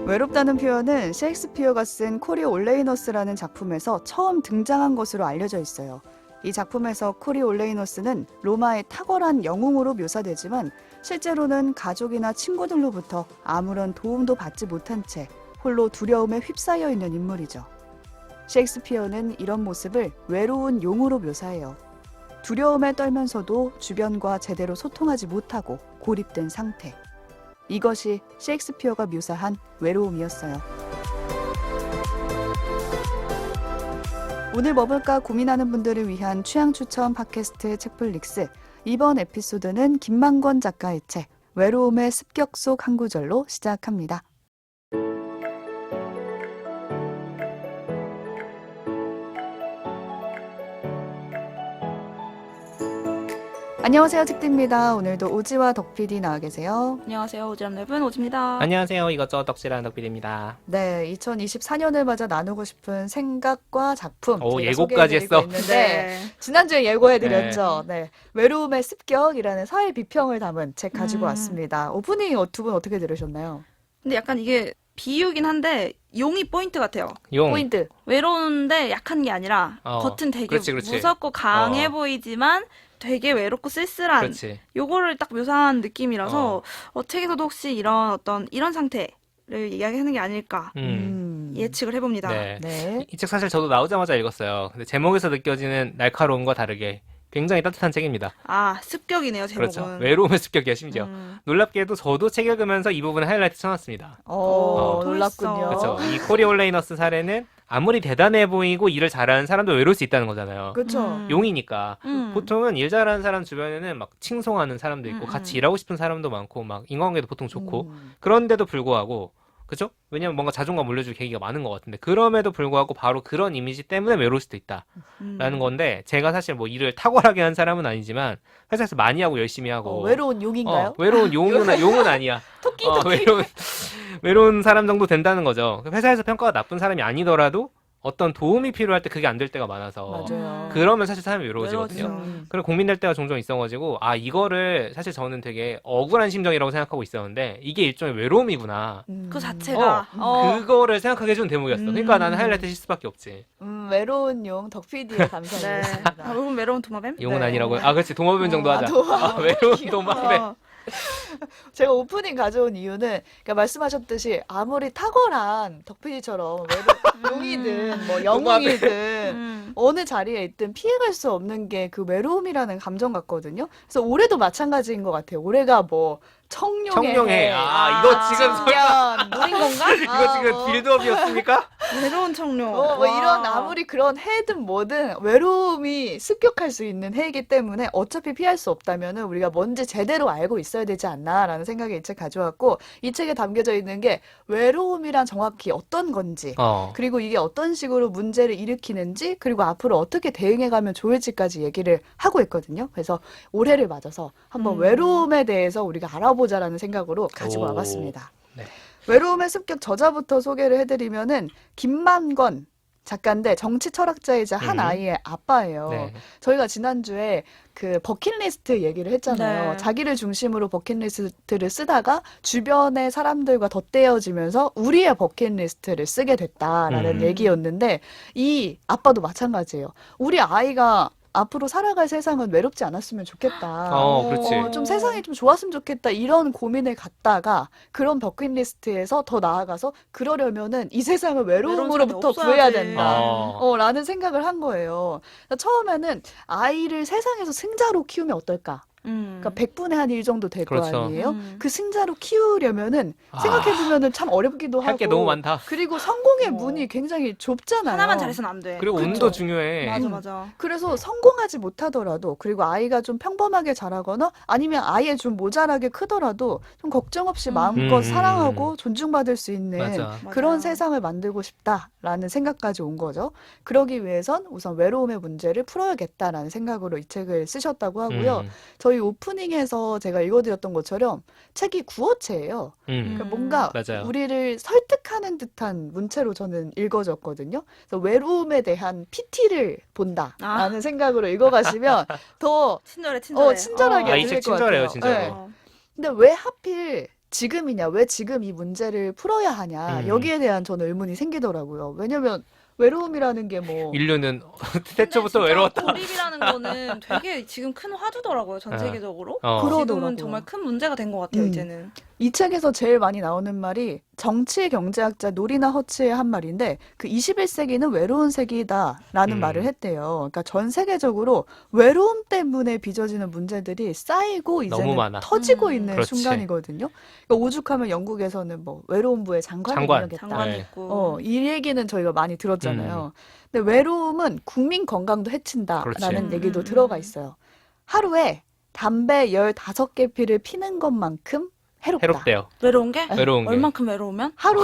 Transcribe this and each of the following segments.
외롭다는 표현은 셰익스피어가 쓴 코리 올레이너스라는 작품에서 처음 등장한 것으로 알려져 있어요. 이 작품에서 코리 올레이너스는 로마의 탁월한 영웅으로 묘사되지만 실제로는 가족이나 친구들로부터 아무런 도움도 받지 못한 채 홀로 두려움에 휩싸여 있는 인물이죠. 셰익스피어는 이런 모습을 외로운 용으로 묘사해요. 두려움에 떨면서도 주변과 제대로 소통하지 못하고 고립된 상태. 이것이 셰익스피어가 묘사한 외로움이었어요. 오늘 뭐 볼까 고민하는 분들을 위한 취향 추천 팟캐스트 책플릭스. 이번 에피소드는 김만권 작가의 책 외로움의 습격 속 한 구절로 시작합니다. 안녕하세요, 책디입니다. 오늘도 오지와 덕PD 나와 계세요. 안녕하세요. 오지랖랩은 오지입니다. 안녕하세요. 이것저것 덕질하는 덕비입니다. 네, 2024년을 맞아 나누고 싶은 생각과 작품. 오, 저희가 예고까지 소개해드리고 했어. 있는데 네. 지난주에 예고해드렸죠. 네. 외로움의 습격이라는 사회 비평을 담은 책 가지고 왔습니다. 오프닝 두 분 어떻게 들으셨나요? 근데 약간 이게 비유긴 한데 용이 포인트 같아요. 용. 포인트. 외로운데 약한 게 아니라 겉은 되게 그렇지. 무섭고 강해 보이지만 되게 외롭고 쓸쓸한 그렇지. 요거를 딱 묘사한 느낌이라서 책에서도 혹시 이런 상태를 이야기하는 게 아닐까 예측을 해봅니다. 네. 네. 이 책 사실 저도 나오자마자 읽었어요. 근데 제목에서 느껴지는 날카로움과 다르게 굉장히 따뜻한 책입니다. 아, 습격이네요, 제목은. 그렇죠. 외로움의 습격이야, 심지어. 놀랍게도 저도 책 읽으면서 이 부분을 하이라이트 쳐놨습니다. 놀랍군요. 그렇죠. 이 코리 올레이너스 사례는 아무리 대단해 보이고 일을 잘하는 사람도 외로울 수 있다는 거잖아요. 그렇죠. 용이니까. 보통은 일 잘하는 사람 주변에는 막 칭송하는 사람도 있고 같이 일하고 싶은 사람도 많고 막 인간관계도 보통 좋고 그런데도 불구하고 그죠? 왜냐면 뭔가 자존감 올려줄 계기가 많은 것 같은데 그럼에도 불구하고 바로 그런 이미지 때문에 외로울 수도 있다라는 건데 제가 사실 뭐 일을 탁월하게 한 사람은 아니지만 회사에서 많이 하고 열심히 하고 외로운 용인가요? 외로운 용은 아니야. 토끼. 외로운 사람 정도 된다는 거죠. 회사에서 평가가 나쁜 사람이 아니더라도 어떤 도움이 필요할 때 그게 안 될 때가 많아서 맞아요. 그러면 사실 사람이 외로워지거든요. 외로워지죠. 그리고 고민될 때가 종종 있어가지고 이거를 사실 저는 되게 억울한 심정이라고 생각하고 있었는데 이게 일종의 외로움이구나. 그 자체가 그거를 생각하게 해준 대목이었어. 그러니까 나는 하이라이트 실 수밖에 없지. 외로운 용 덕PD의 네. 감상이었습니다. 여러분 외로운 도마뱀? 용은 네. 아니라고요? 그렇지. 동업은 정도 하자. 외로운 도마뱀. 제가 오프닝 가져온 이유는 그러니까 말씀하셨듯이 아무리 탁월한 덕PD처럼 용이든 뭐 영웅이든 어느 자리에 있든 피해갈 수 없는 게 그 외로움이라는 감정 같거든요. 그래서 올해도 마찬가지인 것 같아요. 올해가 뭐 청룡해. 이거 지금 년 노린 건가? 이거 지금 빌드업이었습니까? 외로운 청룡. 뭐 이런 아무리 그런 해든 뭐든 외로움이 습격할 수 있는 해이기 때문에 어차피 피할 수 없다면은 우리가 뭔지 제대로 알고 있어야 되지 않나라는 생각에 이 책 가져왔고 이 책에 담겨져 있는 게 외로움이란 정확히 어떤 건지 그리고 이게 어떤 식으로 문제를 일으키는지 그리고 앞으로 어떻게 대응해가면 좋을지까지 얘기를 하고 있거든요. 그래서 올해를 맞아서 한번 외로움에 대해서 우리가 알아보자라는 생각으로 가지고 와봤습니다. 네. 외로움의 습격 저자부터 소개를 해드리면은 김만권 작가인데 정치 철학자이자 한 아이의 아빠예요. 네. 저희가 지난주에 그 버킷리스트 얘기를 했잖아요. 네. 자기를 중심으로 버킷리스트를 쓰다가 주변의 사람들과 덧대어지면서 우리의 버킷리스트를 쓰게 됐다라는 얘기였는데 이 아빠도 마찬가지예요. 우리 아이가 앞으로 살아갈 세상은 외롭지 않았으면 좋겠다. 그렇지. 좀 세상이 좀 좋았으면 좋겠다. 이런 고민을 갖다가 그런 버킷리스트에서 더 나아가서 그러려면은 이 세상을 외로움으로부터 구해야 된다. 라는 생각을 한 거예요. 그러니까 처음에는 아이를 세상에서 승자로 키우면 어떨까? 그러니까 100분의 한 1 정도 될 거 그렇죠. 아니에요? 그 승자로 키우려면은 생각해보면은 참 어렵기도 하고 할 게 너무 많다. 그리고 성공의 문이 굉장히 좁잖아요. 하나만 잘해서는 안 돼. 그리고 운도 중요해. 맞아. 그래서 성공하지 못하더라도 그리고 아이가 좀 평범하게 자라거나 아니면 아예 좀 모자라게 크더라도 좀 걱정 없이 마음껏 사랑하고 존중받을 수 있는 맞아. 그런 맞아요. 세상을 만들고 싶다라는 생각까지 온 거죠. 그러기 위해선 우선 외로움의 문제를 풀어야겠다라는 생각으로 이 책을 쓰셨다고 하고요. 저희 오프닝에서 제가 읽어드렸던 것처럼 책이 구어체예요. 그러니까 뭔가 맞아요. 우리를 설득하는 듯한 문체로 저는 읽어졌거든요. 그래서 외로움에 대한 PT를 본다라는 생각으로 읽어가시면 더 친절해. 친절하게 이 들릴 책 것 같아요. 친절해요, 진짜로. 근데 왜 하필 지금이냐, 왜 지금 이 문제를 풀어야 하냐, 여기에 대한 저는 의문이 생기더라고요. 왜냐면 외로움이라는 게 뭐 인류는 근데 태초부터 진짜 외로웠다. 고립이라는 거는 되게 지금 큰 화두더라고요, 전 어. 세계적으로. 그러더라고요. 지금은 정말 큰 문제가 된 것 같아요, 이제는. 이 책에서 제일 많이 나오는 말이 정치 경제학자 노리나 허츠의 한 말인데 그 21세기는 외로운 세기다라는 말을 했대요. 그러니까 전 세계적으로 외로움 때문에 빚어지는 문제들이 쌓이고 너무 이제는 많아. 터지고 있는 그렇지. 순간이거든요. 그러니까 오죽하면 영국에서는 뭐 외로움부의 장관이 장관. 되겠다. 장관 네. 있고. 이 얘기는 저희가 많이 들었잖아요. 근데 외로움은 국민 건강도 해친다라는 그렇지. 얘기도 들어가 있어요. 하루에 담배 15개 피를 피는 것만큼 해롭다. 해롭대요. 외로운 게? 외로운 게. 얼만큼 외로우면? 하루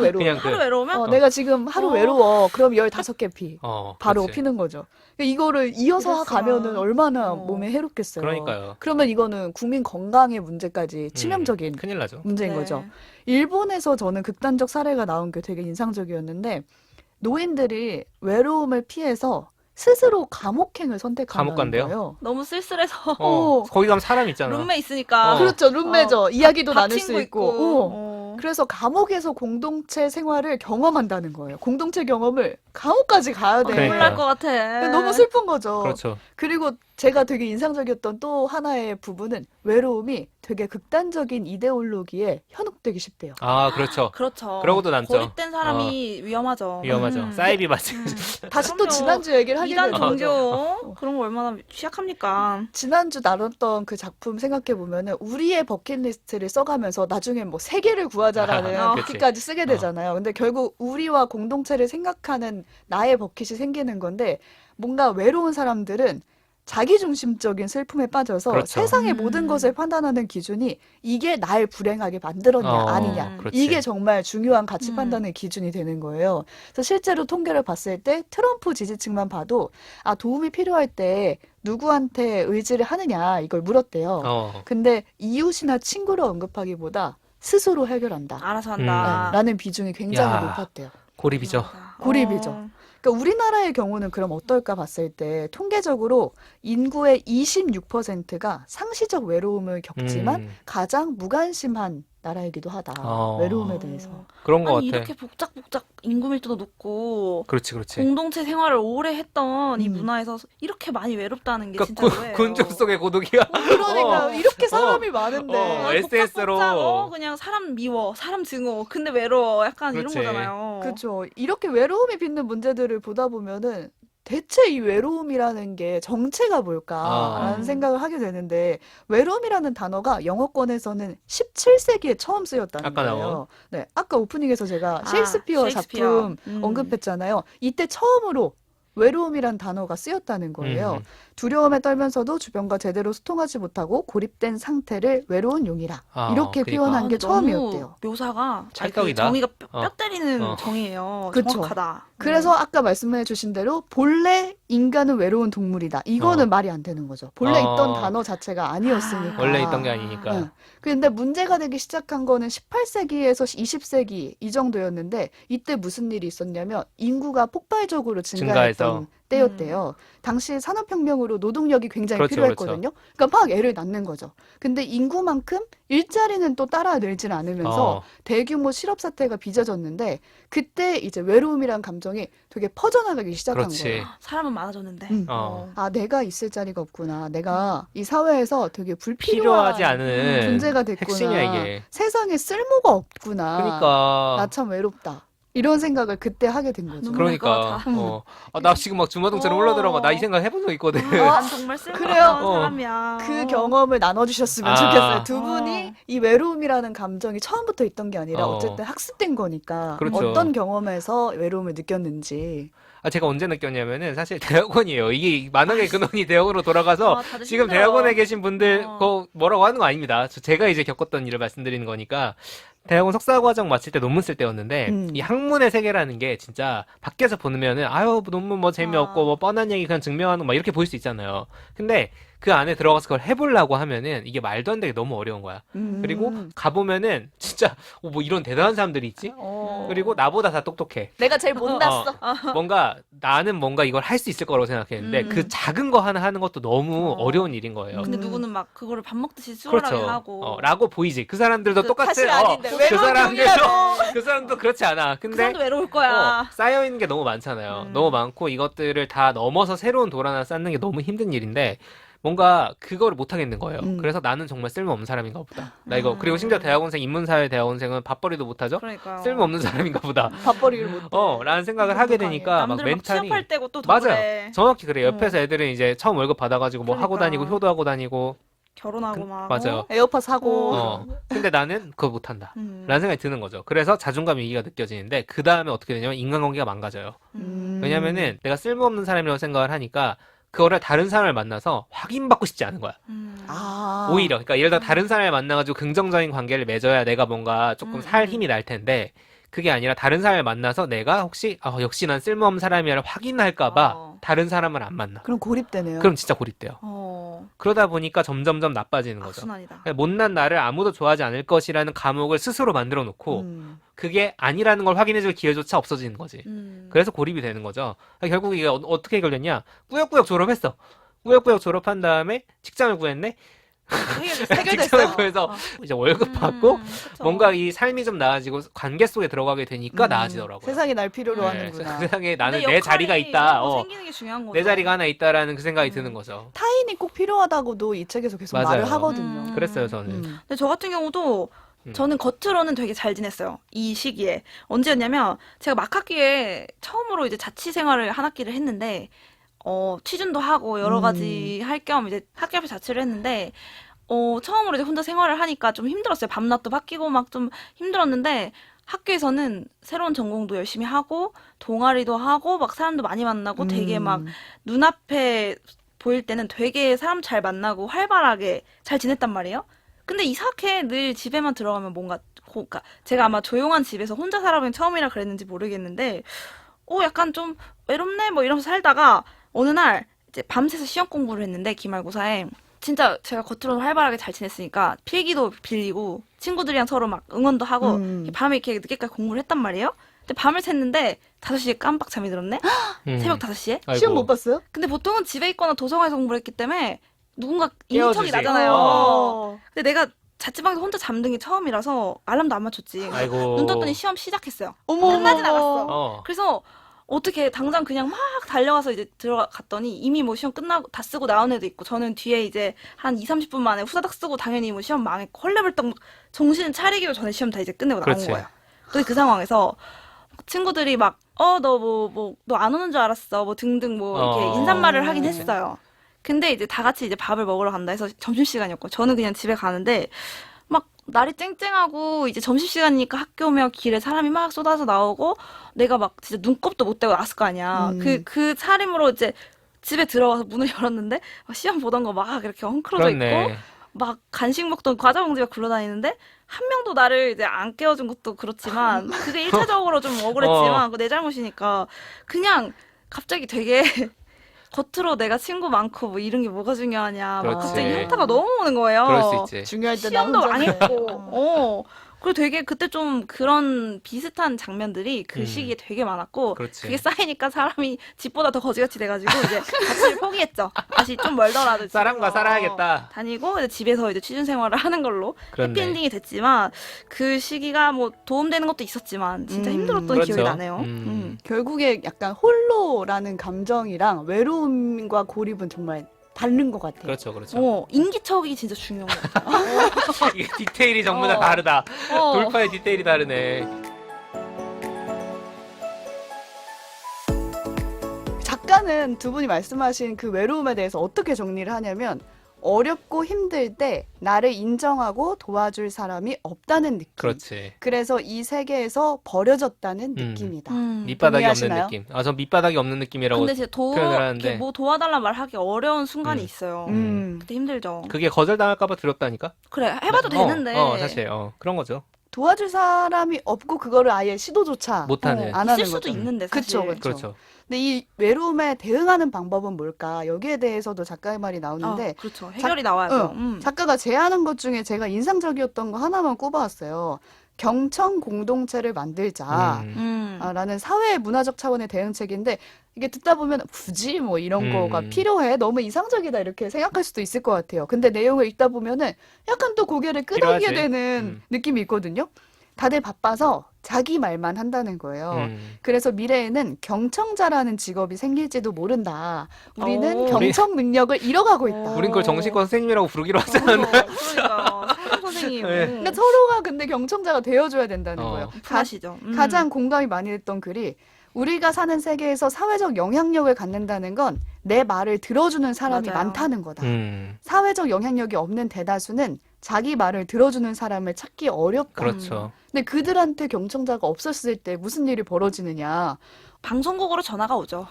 외로워. 그냥 하루 외로우면? 내가 지금 하루 어. 외로워. 그럼 15개 피. 바로 그렇지. 피는 거죠. 그러니까 이거를 이어서 이랬으면. 가면은 얼마나 어. 몸에 해롭겠어요. 그러니까요. 그러면 이거는 국민 건강의 문제까지 치명적인 큰일 나죠. 문제인 네. 거죠. 일본에서 저는 극단적 사례가 나온 게 되게 인상적이었는데 노인들이 외로움을 피해서 스스로 감옥행을 선택하는 감옥 간대요? 거예요. 너무 쓸쓸해서. 거기 가면 사람 있잖아. 룸메 있으니까. 그렇죠. 룸메죠. 이야기도 밥 나눌 수 친구 있고. 어. 그래서 감옥에서 공동체 생활을 경험한다는 거예요. 공동체 경험을 감옥까지 가야 돼. 그러니까요. 눈물 날 것 같아. 너무 슬픈 거죠. 그렇죠. 그리고 제가 되게 인상적이었던 또 하나의 부분은 외로움이 되게 극단적인 이데올로기에 현혹되기 쉽대요. 그렇죠. 그렇죠. 그러고도 남죠. 고립된 사람이 위험하죠. 위험하죠. 사이비 맞지. 다시 또 그럼요. 지난주 얘기를 하게 이단 되는 거죠. 종교 그런 거 얼마나 취약합니까? 지난주 나눴던 그 작품 생각해 보면은 우리의 버킷리스트를 써가면서 나중에 뭐 세계를 구하자라는 아, 그치. 버킷까지 쓰게 되잖아요. 근데 결국 우리와 공동체를 생각하는 나의 버킷이 생기는 건데 뭔가 외로운 사람들은 자기중심적인 슬픔에 빠져서 그렇죠. 세상의 모든 것을 판단하는 기준이 이게 날 불행하게 만들었냐 아니냐 그렇지. 이게 정말 중요한 가치 음. 판단의 기준이 되는 거예요. 그래서 실제로 통계를 봤을 때 트럼프 지지층만 봐도 도움이 필요할 때 누구한테 의지를 하느냐 이걸 물었대요. 근데 이웃이나 친구를 언급하기보다 스스로 해결한다. 알아서 한다. 라는 비중이 굉장히 야. 높았대요. 고립이죠. 고립이죠. 그러니까 우리나라의 경우는 그럼 어떨까 봤을 때 통계적으로 인구의 26%가 상시적 외로움을 겪지만 가장 무관심한 나라이기도 하다. 외로움에 대해서. 그런 거 아니 같아. 이렇게 복작복작 인구 밀도도 높고 그렇지, 그렇지. 공동체 생활을 오래 했던 이 음. 문화에서 이렇게 많이 외롭다는 게 그러니까 진짜 뭐예요? 군중 속의 고독이야. 그러니까 이렇게 사람이 많은데 SS로. 복작복작, 그냥 사람 미워, 사람 증오, 근데 외로워, 약간 그렇지. 이런 거잖아요. 그렇죠. 이렇게 외로움이 빚는 문제들을 보다 보면은 대체 이 외로움이라는 게 정체가 뭘까라는 아. 생각을 하게 되는데 외로움이라는 단어가 영어권에서는 17세기에 처음 쓰였다는 아까 거예요. 나온? 네, 아까 오프닝에서 제가 셰익스피어 작품 언급했잖아요. 이때 처음으로 외로움이란 단어가 쓰였다는 거예요. 두려움에 떨면서도 주변과 제대로 소통하지 못하고 고립된 상태를 외로운 용이라 이렇게 그러니까. 표현한 게 근데 너무 처음이었대요. 묘사가 찰떡이다. 정의가 어. 뼈 때리는 어. 정의예요. 그쵸. 정확하다. 그래서 아까 말씀해 주신 대로 본래 인간은 외로운 동물이다. 이거는 말이 안 되는 거죠. 본래 있던 단어 자체가 아니었으니까. 원래 있던 게 아니니까. 응. 근데 문제가 되기 시작한 거는 18세기에서 20세기 이 정도였는데 이때 무슨 일이 있었냐면 인구가 폭발적으로 증가했던 증가해서. 때였대요. 당시 산업혁명으로 노동력이 굉장히 그렇죠, 필요했거든요. 그러니까 막 애를 낳는 거죠. 근데 인구만큼 일자리는 또 따라 늘질 않으면서 대규모 실업 사태가 빚어졌는데 그때 이제 외로움이란 감정이 되게 퍼져나가기 시작한 그렇지. 거예요. 사람은 많아졌는데. 내가 있을 자리가 없구나. 내가 이 사회에서 되게 필요하지 불필요한 않은 존재가 됐구나. 핵심이야 이게. 세상에 쓸모가 없구나. 그러니까. 나 참 외롭다. 이런 생각을 그때 하게 된 거죠. 눈물 날 그러니까. 것 나 지금 막 주마등처럼 흘러들어가. 나 이 생각 해본 적 있거든. 난 정말 쓸모없는 그래요? 사람이야. 그 경험을 나눠주셨으면 아. 좋겠어요. 두 분이 이 외로움이라는 감정이 처음부터 있던 게 아니라 어쨌든 학습된 거니까 그렇죠. 어떤 경험에서 외로움을 느꼈는지. 제가 언제 느꼈냐면은 사실 대학원이에요. 이게 만왕의 근원이 대학원으로 돌아가서 다들 지금 힘들어. 대학원에 계신 분들 그거 뭐라고 하는 거 아닙니다. 제가 이제 겪었던 일을 말씀드리는 거니까 대학원 석사과정 마칠 때 논문 쓸 때였는데 이 학문의 세계라는 게 진짜 밖에서 보면은 아유 논문 뭐 재미없고 뭐 뻔한 얘기 그냥 증명하는 거 막 이렇게 보일 수 있잖아요. 근데 그 안에 들어가서 그걸 해보려고 하면은 이게 말도 안 되게 너무 어려운 거야. 그리고 가보면은 진짜 뭐 이런 대단한 사람들이 있지? 그리고 나보다 다 똑똑해. 내가 제일 못났어. 뭔가 나는 뭔가 이걸 할 수 있을 거라고 생각했는데 그 작은 거 하나 하는 것도 너무 어려운 일인 거예요. 근데 누구는 막 그거를 밥 먹듯이 수월하게 그렇죠. 하고. 라고 보이지. 그 사람들도 똑같은 사실 아닌데 그 외로운 사람들도 병이라고. 그 사람도 그렇지 않아. 그 근데 사람도 외로울 거야. 쌓여 있는 게 너무 많잖아요. 너무 많고 이것들을 다 넘어서 새로운 돌 하나 쌓는 게 너무 힘든 일인데 뭔가 그거를 못 하겠는 거예요. 그래서 나는 정말 쓸모없는 사람인가 보다. 나 이거 그리고 심지어 대학원생 인문사회 대학원생은 밥벌이도 못 하죠. 그러니까요. 쓸모없는 사람인가 보다. 밥벌이를 못. 라는 생각을 하게 되니까 막 남들 막 멘탈이 취업할 때고 또 더 맞아요. 그래. 정확히 그래. 옆에서 애들은 이제 처음 월급 받아가지고 뭐 하고 그러니까. 다니고 효도 하고 다니고 결혼하고 막. 맞아요. 에어팟 사고. 근데 나는 그거 못한다. 음. 라는 생각이 드는 거죠. 그래서 자존감 위기가 느껴지는데 그 다음에 어떻게 되냐면 인간관계가 망가져요. 왜냐면은 내가 쓸모없는 사람이라고 생각을 하니까 그거를 다른 사람을 만나서 확인받고 싶지 않은 거야. 오히려. 그러니까 예를 들어 다른 사람을 만나가지고 긍정적인 관계를 맺어야 내가 뭔가 조금 살 힘이 날 텐데 그게 아니라 다른 사람을 만나서 내가 혹시 역시 난 쓸모없는 사람이야를 확인할까봐 다른 사람을 안 만나. 그럼 고립되네요. 그럼 진짜 고립돼요. 그러다 보니까 점점점 나빠지는 거죠. 악순환이다. 못난 나를 아무도 좋아하지 않을 것이라는 감옥을 스스로 만들어 놓고 그게 아니라는 걸 확인해줄 기회조차 없어지는 거지. 그래서 고립이 되는 거죠. 결국 이게 어떻게 해결됐냐? 꾸역꾸역 졸업했어. 꾸역꾸역 졸업한 다음에 직장을 구했네. 직장을 구해서 이제 월급 받고 그쵸. 뭔가 이 삶이 좀 나아지고 관계 속에 들어가게 되니까 나아지더라고요. 세상이 날 필요로 네, 하는구나. 세상에 나는 근데 내 자리가 역할이 있다. 생기는 게 중요한 거죠. 내 자리가 하나 있다라는 그 생각이 드는 거죠. 타인이 꼭 필요하다고도 이 책에서 계속 맞아요. 말을 하거든요. 그랬어요 저는. 근데 저 같은 경우도 저는 겉으로는 되게 잘 지냈어요. 이 시기에. 언제였냐면 제가 막학기에 처음으로 이제 자취 생활을 한 학기를 했는데 취준도 하고 여러 가지 할 겸 이제 학기 앞에 자취를 했는데 처음으로 이제 혼자 생활을 하니까 좀 힘들었어요. 밤낮도 바뀌고 막 좀 힘들었는데 학교에서는 새로운 전공도 열심히 하고 동아리도 하고 막 사람도 많이 만나고 되게 막 눈앞에 보일 때는 되게 사람 잘 만나고 활발하게 잘 지냈단 말이에요. 근데 이상하게 늘 집에만 들어가면 뭔가 그러니까 제가 아마 조용한 집에서 혼자 살아본 처음이라 그랬는지 모르겠는데 약간 좀 외롭네 뭐 이러면서 살다가 어느 날 이제 밤새서 시험 공부를 했는데 기말고사에 진짜 제가 겉으로는 활발하게 잘 지냈으니까 필기도 빌리고 친구들이랑 서로 막 응원도 하고 밤에 이렇게 늦게까지 공부를 했단 말이에요. 근데 밤을 샜는데 5시에 깜빡 잠이 들었네? 새벽 5시에? 아이고. 시험 못 봤어요? 근데 보통은 집에 있거나 도서관에서 공부를 했기 때문에 누군가 깨워주지. 인척이 나잖아요. 어. 근데 내가 자취방에서 혼자 잠든 게 처음이라서 알람도 안 맞췄지. 아이고. 눈 떴더니 시험 시작했어요. 어머. 끝나진 않았어. 어. 그래서 어떻게 당장 그냥 막 달려가서 이제 들어갔더니 이미 뭐 시험 끝나고 다 쓰고 나온 애도 있고 저는 뒤에 이제 한 2-30분 만에 후다닥 쓰고 당연히 뭐 시험 망했고 헐레벌떡 정신 차리기도 전에 시험 다 이제 끝내고 나온 그렇지. 거예요. 근데 그 상황에서 친구들이 막 너 안 오는 줄 알았어 뭐 등등 뭐 이렇게 인사말을 하긴 했어요. 근데 이제 다 같이 이제 밥을 먹으러 간다 해서 점심시간이었고 저는 그냥 집에 가는데 막 날이 쨍쨍하고 이제 점심시간이니까 학교 오면 길에 사람이 막 쏟아져 나오고 내가 막 진짜 눈곱도 못 떼고 나왔을 거 아니야. 그 차림으로 이제 집에 들어가서 문을 열었는데 막 시험 보던 거 막 이렇게 헝클어져 그렇네. 있고 막 간식 먹던 과자 봉지가 굴러다니는데 한 명도 나를 이제 안 깨워준 것도 그렇지만 그게 1차적으로 좀 억울했지만 그거 내 잘못이니까 그냥 갑자기 되게 겉으로 내가 친구 많고 뭐 이런 게 뭐가 중요하냐 막 그렇지. 갑자기 현타가 너무 오는 거예요. 그럴 수 있지. 중요할 때 시험도 나 많이 혼자 했고 그리고 되게 그때 좀 그런 비슷한 장면들이 그 시기에 되게 많았고 그렇지. 그게 쌓이니까 사람이 집보다 더 거지같이 돼가지고 이제 자취를 포기했죠. 다시 좀 멀더라도 사람과 집에서 살아야겠다. 다니고 이제 집에서 이제 취준 생활을 하는 걸로 그렇네. 해피엔딩이 됐지만 그 시기가 뭐 도움되는 것도 있었지만 진짜 힘들었던 그렇죠. 기억이 나네요. 결국에 약간 홀로라는 감정이랑 외로움과 고립은 정말 다른 것 같아요. 그렇죠, 그렇죠. 인기척이 진짜 중요한 것 같아요. 이게 디테일이 전부 다 다르다. 어. 돌파의 디테일이 다르네. 작가는 두 분이 말씀하신 그 외로움에 대해서 어떻게 정리를 하냐면 어렵고 힘들 때 나를 인정하고 도와줄 사람이 없다는 느낌. 그렇지. 그래서 이 세계에서 버려졌다는 느낌이다. 밑바닥이 없는 동의하시나요? 느낌. 전 밑바닥이 없는 느낌이라고. 근데 진짜 표현을 하는데. 이렇게 뭐 도와달라 말하기 어려운 순간이 있어요. 음. 그때 힘들죠. 그게 거절당할까봐 두렵다니까? 그래 해봐도 되는데 사실 그런 거죠. 도와줄 사람이 없고 그거를 아예 시도조차 못하는. 안 있을 하는 수도 거죠. 있는데 사실. 그쵸, 그쵸. 그렇죠. 근데 이 외로움에 대응하는 방법은 뭘까? 여기에 대해서도 작가의 말이 나오는데 그렇죠. 해결이 나와야죠. 작가가 제안한 것 중에 제가 인상적이었던 거 하나만 꼽아왔어요. 경청 공동체를 만들자. 라는 사회 문화적 차원의 대응책인데 이게 듣다 보면 굳이 뭐 이런 거가 필요해? 너무 이상적이다 이렇게 생각할 수도 있을 것 같아요. 근데 내용을 읽다 보면은 약간 또 고개를 끄덕이게 필요하지. 되는 느낌이 있거든요. 다들 바빠서 자기 말만 한다는 거예요. 그래서 미래에는 경청자라는 직업이 생길지도 모른다. 우리는 오. 경청 능력을 잃어가고 있다. 오. 우린 그걸 정신과 선생님이라고 부르기로 하잖아. 그러니까 상담 선생님. 네. 그러니까 서로가 근데 경청자가 되어줘야 된다는 거예요. 편하시죠. 가장 공감이 많이 됐던 글이 우리가 사는 세계에서 사회적 영향력을 갖는다는 건 내 말을 들어주는 사람이 맞아요. 많다는 거다. 사회적 영향력이 없는 대다수는 자기 말을 들어주는 사람을 찾기 어렵다. 그렇죠. 근데 그들한테 경청자가 없었을 때 무슨 일이 벌어지느냐. 방송국으로 전화가 오죠.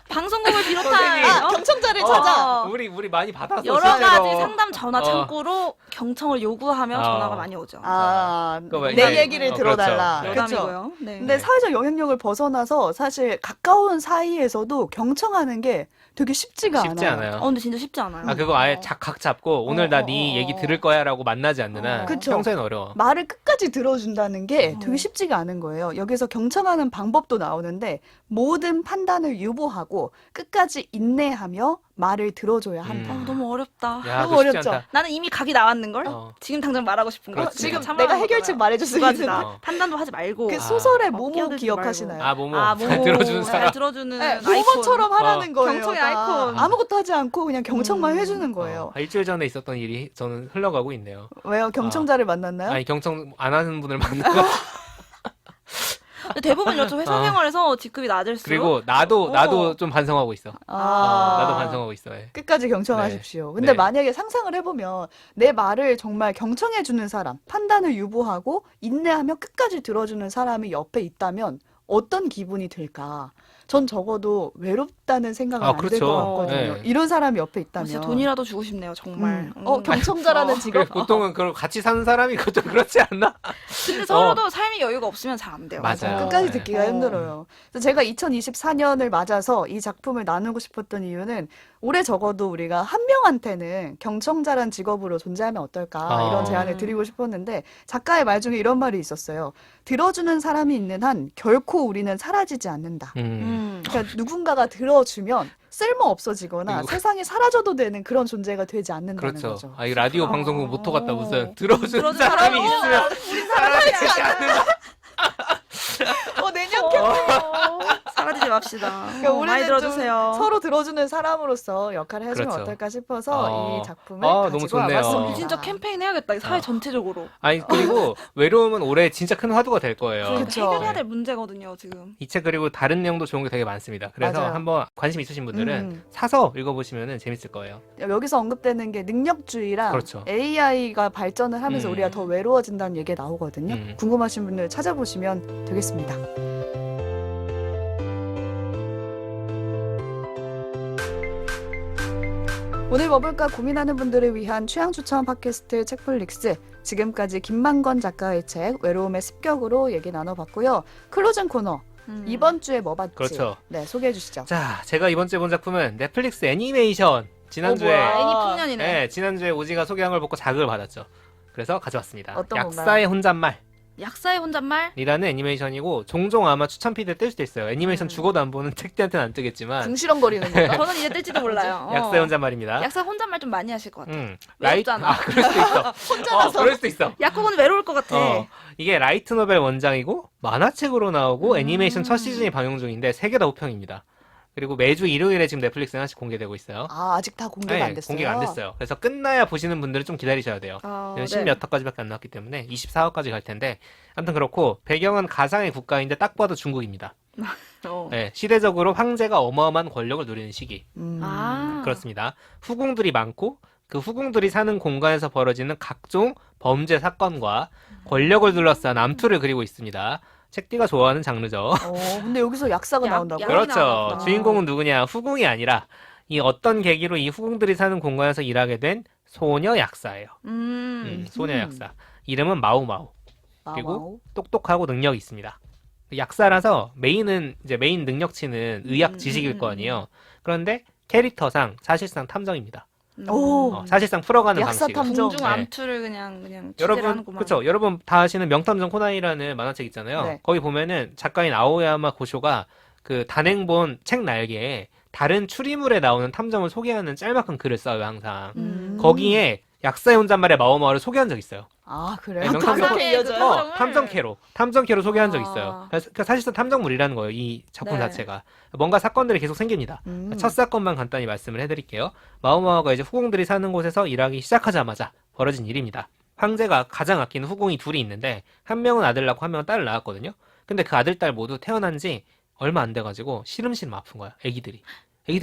방송국을 비롯한 선생님. 경청자를 어. 찾아. 우리 많이 받았어. 여러 실제로. 가지 상담 전화 창구로 경청을 요구하며 전화가 많이 오죠. 그거 뭐 내 이제- 얘기를 그렇죠. 들어달라. 네. 그렇죠. 농담이고요. 네. 근데 사회적 영향력을 벗어나서 사실 가까운 사이에서도 경청하는 게 되게 쉽지가 쉽지 않아요. 않아요. 근데 진짜 쉽지 않아요. 그거 아예 각 잡고 오늘 나 네 얘기 들을 거야라고 만나지 않는 한 그쵸. 평소엔 어려워. 말을 끝까지 들어준다는 게 어. 되게 쉽지가 않은 거예요. 여기서 경청하는 방법도 나오는데 모든 판단을 유보하고 끝까지 인내하며 말을 들어줘야 한다. 너무 어렵다. 야, 너무 그거 쉽지 어렵죠? 않다. 나는 이미 각이 나왔는 걸. 어. 지금 당장 말하고 싶은 거. 그렇지. 지금 참아야 내가 하는 해결책 거잖아. 말해줄 수 두 가지다. 있는 판단도 하지 말고. 그 소설의 막 모모 끼어들지 기억하시나요? 아, 뭐뭐 모모. 들어주는 잘 사람. 들어주는 네, 아이콘. 모모처럼 하라는 거예요. 경청의 다. 아이콘. 아무것도 하지 않고 그냥 경청만 해주는 거예요. 일주일 전에 있었던 일이 저는 흘러가고 있네요. 왜요? 경청자를 만났나요? 아니 경청 안 하는 분을 만나고 근데 대부분 여자 회사 생활에서 직급이 낮을수록 그리고 나도 좀 반성하고 있어. 나도 반성하고 있어. 예. 끝까지 경청하십시오. 근데 네. 만약에 상상을 해보면 내 말을 정말 경청해주는 사람, 판단을 유보하고 인내하며 끝까지 들어주는 사람이 옆에 있다면 어떤 기분이 들까? 전 적어도 외롭다는 생각은 안 들 그렇죠. 것 같거든요. 네. 이런 사람이 옆에 있다면. 진짜 돈이라도 주고 싶네요, 정말. 경청자라는 직업. 그래, 보통은 그걸 같이 사는 사람이 좀 그렇지 않나? 근데 서로도 삶의 여유가 없으면 잘 안 돼요. 맞아요. 끝까지 네. 듣기가 힘들어요. 그래서 제가 2024년을 맞아서 이 작품을 나누고 싶었던 이유는 올해 적어도 우리가 한 명한테는 경청자란 직업으로 존재하면 어떨까 이런 제안을 드리고 싶었는데 작가의 말 중에 이런 말이 있었어요. 들어주는 사람이 있는 한 결코 우리는 사라지지 않는다. 그러니까 누군가가 들어주면 쓸모 없어지거나 세상에 사라져도 되는 그런 존재가 되지 않는다는 그렇죠. 거죠. 이 라디오 방송국 모토 같다 무슨 들어주는 들어주는 사람이 사람이 있으면 사라지지 않는다. 내년 사라지지 맙시다. 그러니까 많이 우리는 들어주세요. 좀 서로 들어주는 사람으로서 역할을 해주면 그렇죠. 어떨까 싶어서 이 작품을 너무 가지고 좋네요. 와봤습니다. 진짜 캠페인 해야겠다. 이 사회 전체적으로. 아니 그리고 외로움은 올해 진짜 큰 화두가 될 거예요. 그러니까 그쵸. 해결해야 될 문제거든요, 지금. 이 책 그리고 다른 내용도 좋은 게 되게 많습니다. 그래서 맞아요. 한번 관심 있으신 분들은 음. 사서 읽어보시면 재밌을 거예요. 여기서 언급되는 게 능력주의랑 그렇죠. AI가 발전을 하면서 우리가 더 외로워진다는 얘기가 나오거든요. 궁금하신 분들 찾아보시면 되겠습니다. 오늘 뭐 볼까 고민하는 분들을 위한 취향 추천 팟캐스트 책플릭스. 지금까지 김만건 작가의 책 외로움의 습격으로 얘기 나눠봤고요. 클로징 코너 이번 주에 뭐 봤지? 그렇죠. 네, 소개해 주시죠. 자, 제가 이번 주에 본 작품은 넷플릭스 애니메이션. 지난주에 뭐야. 애니 풍년이네. 네, 지난주에 오지가 소개한 걸 보고 자극을 받았죠. 그래서 가져왔습니다. 어떤 약사의 혼잣말. 약사의 혼잣말? 이라는 애니메이션이고 종종 아마 추천 피드에 뜰 수도 있어요. 애니메이션 죽어도 안 보는 책들한테는 안 뜨겠지만 궁시렁거리는 건가? 저는 이제 뜰지도 몰라요. 약사의 혼잣말입니다. 약사 혼잣말 좀 많이 하실 것 같아요. 라이트 외롭잖아. 그럴 수도 있어. 혼자라서. 그럴 수도 있어. 약국은 외로울 것 같아. 이게 라이트 노벨 원작이고 만화책으로 나오고 애니메이션 첫 시즌이 방영 중인데 3개 다 호평입니다. 그리고 매주 일요일에 지금 넷플릭스에 하나씩 공개되고 있어요. 아직 다 공개가 안 됐어요? 공개가 안 됐어요. 그래서 끝나야 보시는 분들은 좀 기다리셔야 돼요. 10몇 화까지밖에 안 나왔기 때문에 24화까지 갈 텐데 아무튼 그렇고 배경은 가상의 국가인데 딱 봐도 중국입니다. 네, 시대적으로 황제가 어마어마한 권력을 누리는 시기. 그렇습니다. 후궁들이 많고 그 후궁들이 사는 공간에서 벌어지는 각종 범죄 사건과 권력을 둘러싼 암투를 그리고 있습니다. 책디가 좋아하는 장르죠. 근데 여기서 약사가 나온다고? 그렇죠. 나왔구나. 주인공은 누구냐? 후궁이 아니라 이 어떤 계기로 이 후궁들이 사는 공간에서 일하게 된 소녀 약사예요. 소녀 약사. 이름은 마오마오. 그리고 마오마오. 똑똑하고 능력이 있습니다. 약사라서 메인 능력치는 의학 지식일 거 아니에요. 그런데 캐릭터상 사실상 탐정입니다. 오. 사실상 풀어가는 약사 방식은. 탐정. 궁중 네. 암투를 그냥 취재를 여러분, 하는구만. 그쵸. 여러분 다 아시는 명탐정 코난이라는 만화책 있잖아요. 네. 거기 보면은 작가인 아오야마 고쇼가 그 단행본 책 날개에 다른 추리물에 나오는 탐정을 소개하는 짤막한 글을 써요, 항상. 거기에 약사의 혼잣말에 마오마오를 소개한 적 있어요. 아, 그래요? 네, 명탐정 탐정의 그 이어져요? 탐정을. 탐정캐로 소개한 적 아. 있어요. 그러니까 사실상 탐정물이라는 거예요, 이 작품 네. 자체가. 뭔가 사건들이 계속 생깁니다. 첫 사건만 간단히 말씀을 해드릴게요. 마오마오가 이제 후궁들이 사는 곳에서 일하기 시작하자마자 벌어진 일입니다. 황제가 가장 아끼는 후궁이 둘이 있는데 한 명은 아들 낳고 한 명은 딸을 낳았거든요. 근데 그 아들, 딸 모두 태어난 지 얼마 안 돼가지고 시름시름 아픈 거야, 애기들이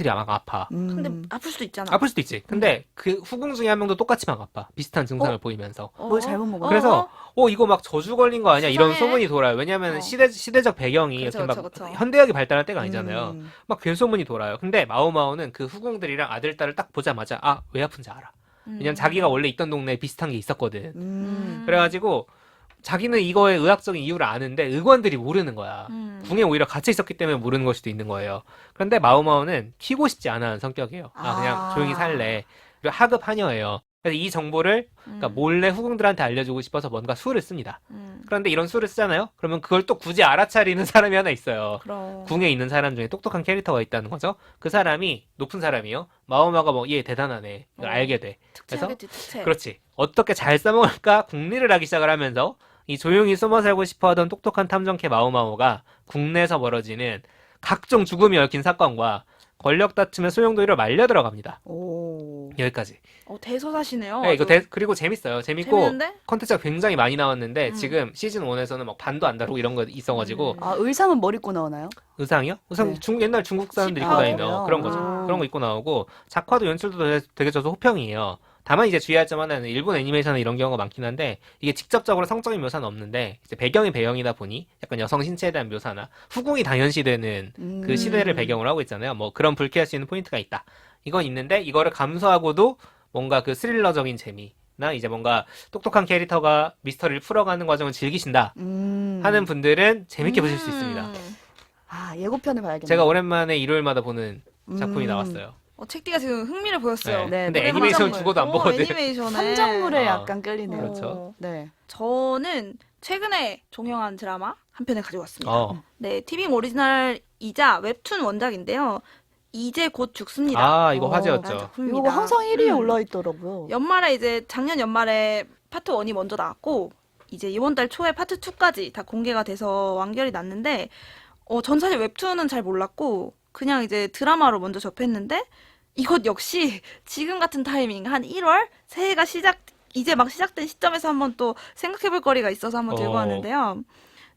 막 아파. 근데 아플 수도 있잖아. 아플 수도 있지. 근데 그 후궁 중에 한 명도 똑같이 막 아파. 비슷한 증상을 보이면서. 뭘 잘못 먹었나? 그래서 이거 막 저주 걸린 거 아니야? 이런 세상에. 소문이 돌아요. 왜냐면 어. 시대적 배경이 그쵸, 이렇게 막 그쵸, 그쵸. 현대학이 발달할 때가 아니잖아요. 음. 막 괴소문이 돌아요. 근데 마오마오는 그 후궁들이랑 아들, 딸을 딱 보자마자 왜 아픈지 알아. 왜냐면 자기가 원래 있던 동네에 비슷한 게 있었거든. 그래가지고 자기는 이거의 의학적인 이유를 아는데 의관들이 모르는 거야. 궁에 오히려 갇혀 있었기 때문에 모르는 걸 수도 있는 거예요. 그런데 마오마오는 튀고 싶지 않아 하는 성격이에요. 그냥 조용히 살래. 그리고 하급 하녀예요. 그래서 이 정보를 그러니까 몰래 후궁들한테 알려주고 싶어서 뭔가 수를 씁니다. 그런데 이런 수를 쓰잖아요? 그러면 그걸 또 굳이 알아차리는 사람이 하나 있어요. 그럼. 궁에 있는 사람 중에 똑똑한 캐릭터가 있다는 거죠. 그 사람이 높은 사람이요. 마오마오가 얘 대단하네. 이걸 알게 돼. 그래서 특채겠지, 특채. 그렇지. 어떻게 잘 써먹을까 궁리를 하기 시작을 하면서 이 조용히 숨어 살고 싶어 하던 똑똑한 탐정캐 마오마오가 국내에서 벌어지는 각종 죽음이 얽힌 사건과 권력 다툼의 소용돌이로 말려 들어갑니다. 오. 여기까지. 대서사시네요. 네, 이거 아주. 그리고 재밌어요. 재밌고 재밌는데? 컨텐츠가 굉장히 많이 나왔는데 지금 시즌 1에서는 막 반도 안 다루고 이런 거 있어가지고 아, 의상은 뭘 입고 나오나요? 의상이요? 의상 네. 옛날 중국 사람들 입고 아, 다니는 그래요? 그런 거죠. 아. 그런 거 입고 나오고 작화도 연출도 되게 저도 호평이에요. 다만 이제 주의할 점 하나는 일본 애니메이션은 이런 경우가 많긴 한데 이게 직접적으로 성적인 묘사는 없는데 이제 배경이 배경이다 보니 약간 여성 신체에 대한 묘사나 후궁이 당연시되는 그 시대를 배경으로 하고 있잖아요. 뭐 그런 불쾌할 수 있는 포인트가 있다. 이건 있는데 이거를 감수하고도 뭔가 그 스릴러적인 재미나 이제 뭔가 똑똑한 캐릭터가 미스터리를 풀어가는 과정을 즐기신다 하는 분들은 재밌게 보실 수 있습니다. 아, 예고편을 봐야겠네요. 제가 오랜만에 일요일마다 보는 작품이 나왔어요. 책디가 지금 흥미를 보였어요. 네. 네, 근데 네. 애니메이션 탐정물. 죽어도 안 보거든. 애니메이션에. 탐정물에 아, 약간 끌리네요. 그렇죠. 네. 저는 최근에 종영한 드라마 한 편을 가지고 왔습니다. 네, 티빙 오리지널이자 웹툰 원작인데요. 이제 곧 죽습니다. 이거 어, 화제였죠. 라는 작품입니다. 이거 항상 1위에 올라 있더라고요. 연말에 작년 연말에 파트 1이 먼저 나왔고 이제 이번 달 초에 파트 2까지 다 공개가 돼서 완결이 났는데 전 사실 웹툰은 잘 몰랐고 그냥 이제 드라마로 먼저 접했는데 이것 역시 지금 같은 타이밍 한 1월 새해가 이제 막 시작된 시점에서 한번 또 생각해볼 거리가 있어서 한번 들고 왔는데요.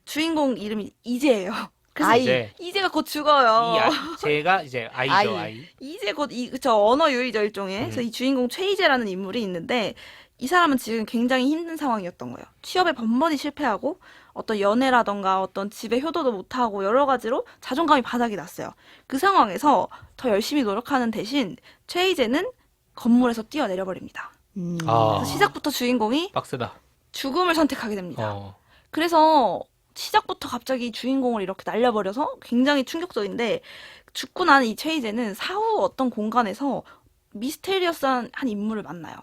주인공 이름이 이제예요. 그래서 이제가 곧 죽어요. 제가 이제 아이죠, 아이. 이제 곧 그쵸, 언어 유희죠, 일종의. 그래서 이 주인공 최이재라는 인물이 있는데 이 사람은 지금 굉장히 힘든 상황이었던 거예요. 취업에 번번이 실패하고 어떤 연애라던가 어떤 집에 효도도 못하고 여러 가지로 자존감이 바닥이 났어요. 그 상황에서 더 열심히 노력하는 대신 최이재는 건물에서 뛰어내려 버립니다. 그래서 시작부터 주인공이 빡세다. 죽음을 선택하게 됩니다. 그래서 시작부터 갑자기 주인공을 이렇게 날려버려서 굉장히 충격적인데 죽고 난 이 최이재는 사후 어떤 공간에서 미스테리어스한 한 인물을 만나요.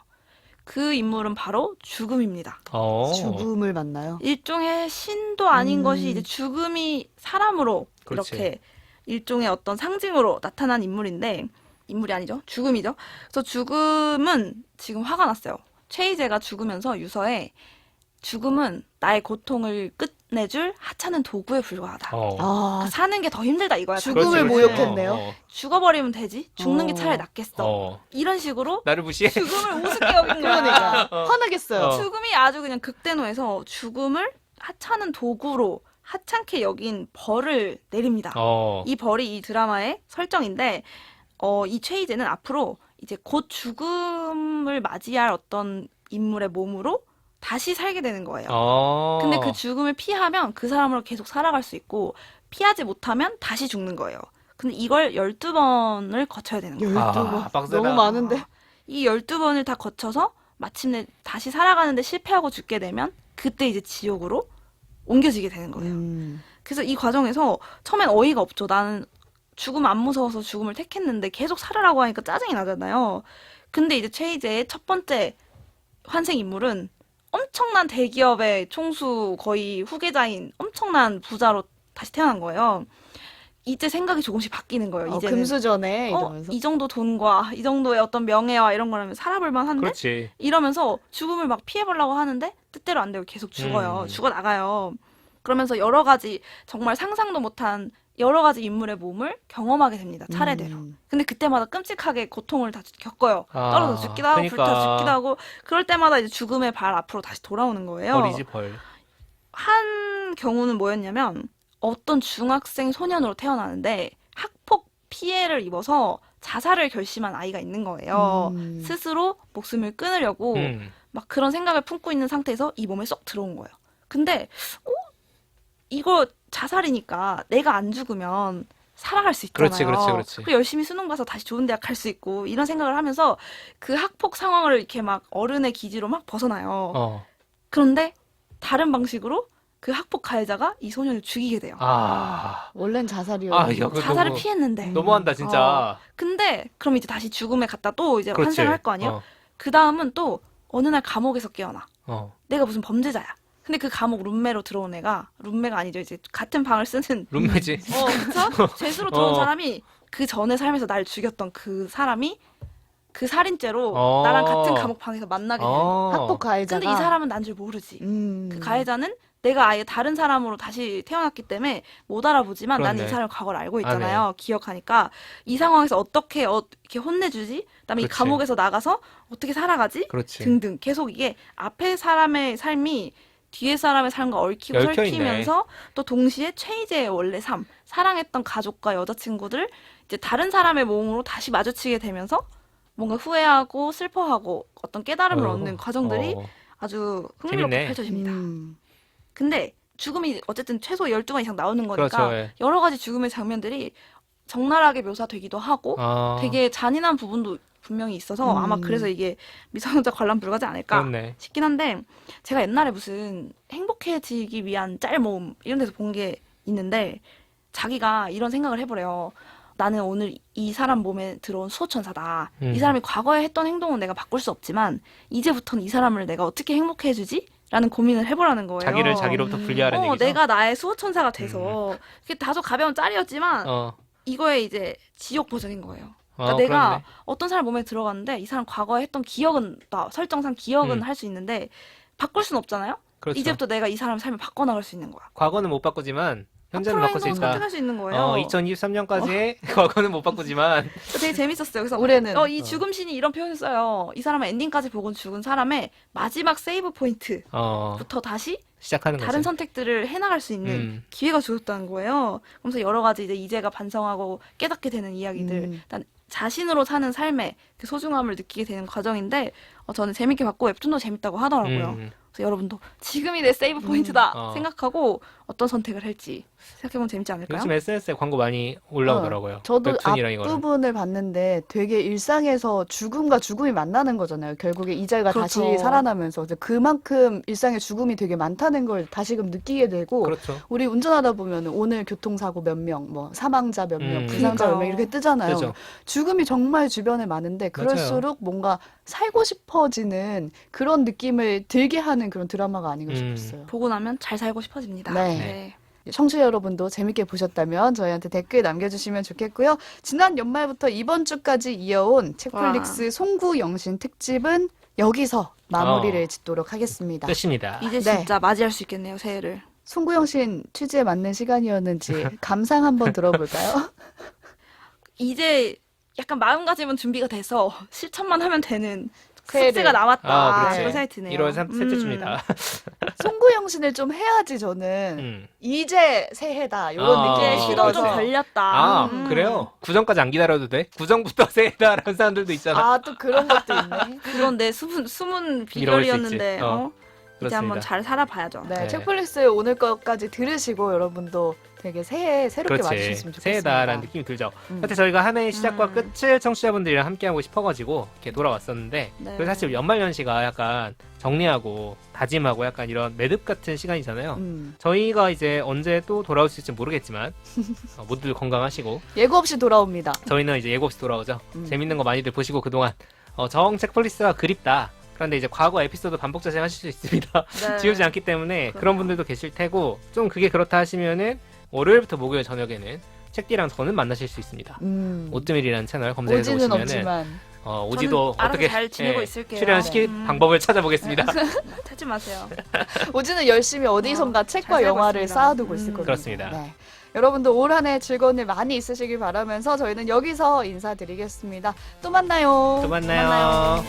그 인물은 바로 죽음입니다. 죽음을 만나요. 일종의 신도 아닌 것이 이제 죽음이 사람으로 그렇지. 이렇게 일종의 어떤 상징으로 나타난 인물인데 인물이 아니죠. 죽음이죠. 그래서 죽음은 지금 화가 났어요. 최이재가 죽으면서 유서에 죽음은 나의 고통을 끝내줄 하찮은 도구에 불과하다. 그러니까 사는 게 더 힘들다 이거야. 죽음을 모욕했네요. 죽어버리면 되지. 죽는 게 차라리 낫겠어. 이런 식으로 나를 무시해. 죽음을 우습게 여긴 거야. 그러니까 화나겠어요. 죽음이 아주 그냥 극대노해서 죽음을 하찮은 도구로 하찮게 여긴 벌을 내립니다. 이 벌이 이 드라마의 설정인데 이 최이재는 앞으로 이제 곧 죽음을 맞이할 어떤 인물의 몸으로 다시 살게 되는 거예요. 근데 그 죽음을 피하면 그 사람으로 계속 살아갈 수 있고 피하지 못하면 다시 죽는 거예요. 근데 이걸 12번을 거쳐야 되는 거예요. 12번. 빡세다. 너무 많은데. 이 12번을 다 거쳐서 마침내 다시 살아가는데 실패하고 죽게 되면 그때 이제 지옥으로 옮겨지게 되는 거예요. 그래서 이 과정에서 처음엔 어이가 없죠. 나는 죽음 안 무서워서 죽음을 택했는데 계속 살으라고 하니까 짜증이 나잖아요. 근데 이제 최희재의 첫 번째 환생 인물은 엄청난 대기업의 총수 거의 후계자인 엄청난 부자로 다시 태어난 거예요. 이제 생각이 조금씩 바뀌는 거예요. 이제는 금수저네 이러면서. 이 정도 돈과 이 정도의 어떤 명예와 이런 거라면 살아볼 만한데 그렇지. 이러면서 죽음을 막 피해보려고 하는데 뜻대로 안 되고 계속 죽어요. 죽어 나가요. 그러면서 여러 가지 정말 상상도 못한 여러 가지 인물의 몸을 경험하게 됩니다. 차례대로. 근데 그때마다 끔찍하게 고통을 다 겪어요. 떨어져 죽기도 하고 그러니까. 불타 죽기도 하고 그럴 때마다 이제 죽음의 발 앞으로 다시 돌아오는 거예요. 벌이지 벌. 한 경우는 뭐였냐면 어떤 중학생 소년으로 태어나는데 학폭 피해를 입어서 자살을 결심한 아이가 있는 거예요. 스스로 목숨을 끊으려고 막 그런 생각을 품고 있는 상태에서 이 몸에 쏙 들어온 거예요. 근데 이거 자살이니까 내가 안 죽으면 살아갈 수 있잖아요. 그렇지. 그리고 열심히 수능 봐서 다시 좋은 대학 갈 수 있고 이런 생각을 하면서 그 학폭 상황을 이렇게 막 어른의 기지로 막 벗어나요. 그런데 다른 방식으로 그 학폭 가해자가 이 소년을 죽이게 돼요. 원래는 자살이었는데. 야, 그거 자살을 너무 피했는데. 너무한다 진짜. 근데 그럼 이제 다시 죽음에 갔다 또 이제 그렇지. 환생을 할 거 아니에요? 그 다음은 또 어느 날 감옥에서 깨어나. 내가 무슨 범죄자야. 근데 그 감옥 룸메로 들어온 애가 룸메가 아니죠. 이제 같은 방을 쓰는 룸메지. 그래서 죄수로 들어온 사람이 그 전에 살면서 날 죽였던 그 사람이 그 살인죄로 나랑 같은 감옥 방에서 만나게 되는 거야. 학폭 가해자가. 근데 이 사람은 난 줄 모르지. 그 가해자는 내가 아예 다른 사람으로 다시 태어났기 때문에 못 알아보지만 나는 그렇네. 이 사람의 과거를 알고 있잖아요. 기억하니까 이 상황에서 어떻게 이렇게 혼내주지? 그다음에 이 그렇지. 감옥에서 나가서 어떻게 살아가지? 그렇지. 등등 계속 이게 앞에 사람의 삶이 뒤에 사람의 삶과 얽히고 얽혀 있네. 설키면서 또 동시에 최희재의 원래 삶, 사랑했던 가족과 여자친구들 이제 다른 사람의 몸으로 다시 마주치게 되면서 뭔가 후회하고 슬퍼하고 어떤 깨달음을 얻는 과정들이 아주 흥미롭게 재밌네. 펼쳐집니다. 근데 죽음이 어쨌든 최소 12번 이상 나오는 거니까 그렇죠. 예. 여러 가지 죽음의 장면들이 적나라하게 묘사되기도 하고 되게 잔인한 부분도 분명히 있어서 아마 그래서 이게 미성년자 관람 불가지 않을까 그렇네. 싶긴 한데 제가 옛날에 무슨 행복해지기 위한 짤 모음 이런 데서 본 게 있는데 자기가 이런 생각을 해보래요. 나는 오늘 이 사람 몸에 들어온 수호천사다. 이 사람이 과거에 했던 행동은 내가 바꿀 수 없지만 이제부터는 이 사람을 내가 어떻게 행복해 해주지? 라는 고민을 해보라는 거예요. 자기를 자기로부터 분리하는 얘기죠. 내가 나의 수호천사가 돼서 그게 다소 가벼운 짤이었지만 이거의 이제 지옥 버전인 거예요. 그러니까 내가 그렇네. 어떤 사람 몸에 들어갔는데 이 사람 과거에 했던 기억은 설정상 기억은 할 수 있는데 바꿀 수는 없잖아요. 그렇죠. 이제부터 내가 이 사람 삶을 바꿔나갈 수 있는 거야. 과거는 못 바꾸지만 현재는 앞으로의 바꿀 수 행동을 있다. 선택할 수 있는 거예요. 2023년까지의 과거는 못 바꾸지만 되게 재밌었어요. 그래서 올해는 이 죽음 신이 이런 표현을 써요. 이 사람은 엔딩까지 보고 죽은 사람의 마지막 세이브 포인트부터 다시 시작하는 다른 거지. 선택들을 해나갈 수 있는 기회가 주어졌다는 거예요. 그러면서 여러 가지 이제 이제가 반성하고 깨닫게 되는 이야기들, 일단 자신으로 사는 삶의 그 소중함을 느끼게 되는 과정인데 저는 재밌게 봤고 웹툰도 재밌다고 하더라고요. 그래서 여러분도 지금이 내 세이브 포인트다 생각하고 어떤 선택을 할지 생각해보면 재밌지 않을까요? 요즘 SNS에 광고 많이 올라오더라고요. 저도 웹툰이랑 이거는. 앞부분을 봤는데 되게 일상에서 죽음과 죽음이 만나는 거잖아요. 결국에 이자가 그렇죠. 다시 살아나면서 이제 그만큼 일상에 죽음이 되게 많다는 걸 다시금 느끼게 되고 그렇죠. 우리 운전하다 보면 오늘 교통사고 몇 명, 뭐 사망자 몇 명, 부상자 몇 명 그러니까요. 이렇게 뜨잖아요. 그렇죠. 죽음이 정말 주변에 많은데 그럴수록 뭔가 살고 싶어지는 그런 느낌을 들게 하는 그런 드라마가 아닌가 싶었어요. 보고 나면 잘 살고 싶어집니다. 네. 청취자 여러분도 재밌게 보셨다면 저희한테 댓글 남겨주시면 좋겠고요. 지난 연말부터 이번 주까지 이어온 책플릭스 송구영신 특집은 여기서 마무리를 짓도록 하겠습니다. 끝입니다. 이제 네. 진짜 맞이할 수 있겠네요, 새해를. 송구영신 취지에 맞는 시간이었는지 감상 한번 들어볼까요? 이제 약간 마음가짐은 준비가 돼서 실천만 하면 되는 새해를. 숙제가 남았다. 그렇지. 이런 생각이 드네요. 1월 셋째 주입니다. 송구영신을 좀 해야지 저는 이제 새해다 이런 느낌이 이제 시동 좀 들어서 걸렸다. 그래요? 구정까지 안 기다려도 돼? 구정부터 새해다라는 사람들도 있잖아. 또 그런 것도 있네. 그건 내 숨은 비결이었는데 이럴 수 있지. 이제 한번 잘 살아봐야죠. 네, 네. 책플릭스 오늘 것까지 들으시고 여러분도 되게 새해 새롭게 맞으셨으면 좋겠습니다. 새해다라는 느낌이 들죠. 음. 사실 저희가 한 해의 시작과 음. 끝을 청취자분들이랑 함께하고 싶어가지고 이렇게 돌아왔었는데 네. 그래서 사실 연말연시가 약간 정리하고 다짐하고 약간 이런 매듭 같은 시간이잖아요. 저희가 이제 언제 또 돌아올 수 있을지 모르겠지만 모두들 건강하시고 예고 없이 돌아옵니다. 저희는 이제 예고 없이 돌아오죠. 음. 재밌는 거 많이들 보시고 그동안 정 책플릭스가 그립다. 그런데 이제 과거 에피소드 반복 자생하실 수 있습니다. 네. 지우지 않기 때문에 그럼요. 그런 분들도 계실 테고 좀 그게 그렇다 하시면은 월요일부터 목요일 저녁에는 책디랑 저는 만나실 수 있습니다. 오뜨밀이라는 채널 검색해서 오지는 보시면은 없지만 오지도 저는 알아서 어떻게 잘 지내고 있을게요. 출연시킬 음. 방법을 찾아보겠습니다. 찾지 마세요. 오지는 열심히 어디선가 책과 잘 살고 영화를 있습니다. 쌓아두고 있을 겁니다. 그렇습니다. 네. 여러분도 올 한 해 즐거운 일 많이 있으시길 바라면서 저희는 여기서 인사드리겠습니다. 또 만나요. 또 만나요.